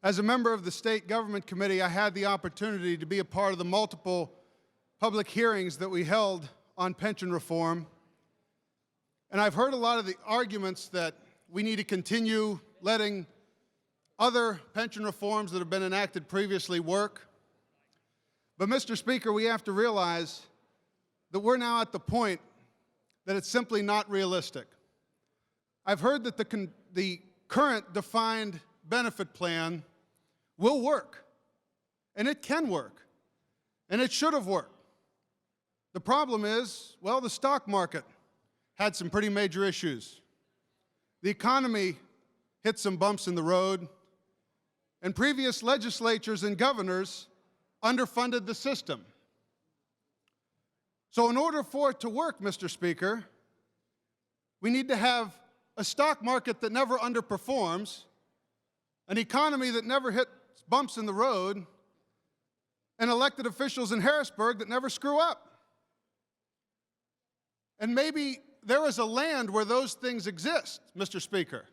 As a member of the State Government Committee, I had the opportunity to be a part of the multiple public hearings that we held on pension reform. And I've heard a lot of the arguments that we need to continue letting other pension reforms that have been enacted previously work. But, Mr. Speaker, we have to realize that we're now at the point that it's simply not realistic. I've heard that the current defined benefit plan will work, and it can work, and it should have worked. The problem is, well, the stock market had some pretty major issues. The economy hit some bumps in the road, and previous legislatures and governors underfunded the system. So in order for it to work, Mr. Speaker, we need to have a stock market that never underperforms, an economy that never hits bumps in the road, and elected officials in Harrisburg that never screw up. And maybe there is a land where those things exist, Mr. Speaker.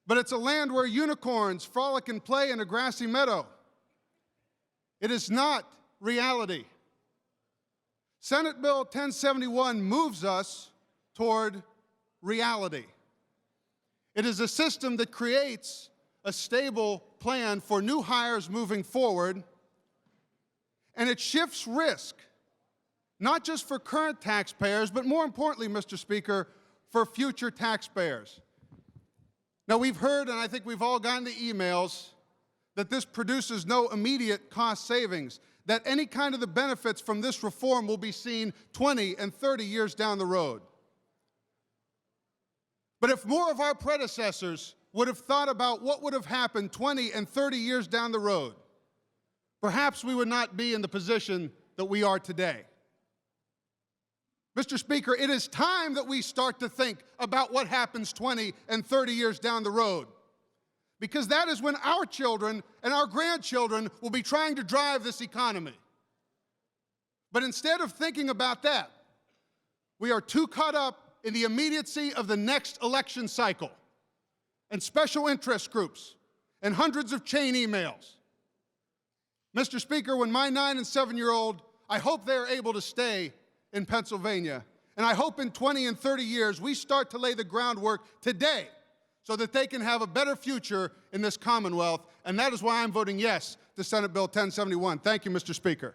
But it's a land where unicorns frolic and play in a grassy meadow. It is not reality. Senate Bill 1071 moves us toward reality. It is a system that creates a stable plan for new hires moving forward, and it shifts risk, not just for current taxpayers, but more importantly, Mr. Speaker, for future taxpayers. Now, we've heard, and I think we've all gotten the emails, that this produces no immediate cost savings, that any kind of the benefits from this reform will be seen 20 and 30 years down the road. But if more of our predecessors would have thought about what would have happened 20 and 30 years down the road, perhaps we would not be in the position that we are today. Mr. Speaker, it is time that we start to think about what happens 20 and 30 years down the road, because that is when our children and our grandchildren will be trying to drive this economy. But instead of thinking about that, we are too caught up in the immediacy of the next election cycle and special interest groups and hundreds of chain emails. Mr. Speaker, when my 9- and 7-year-old, I hope they're able to stay in Pennsylvania, and I hope in 20 and 30 years we start to lay the groundwork today so that they can have a better future in this Commonwealth, and that is why I'm voting yes to Senate Bill 1071. Thank you, Mr. Speaker.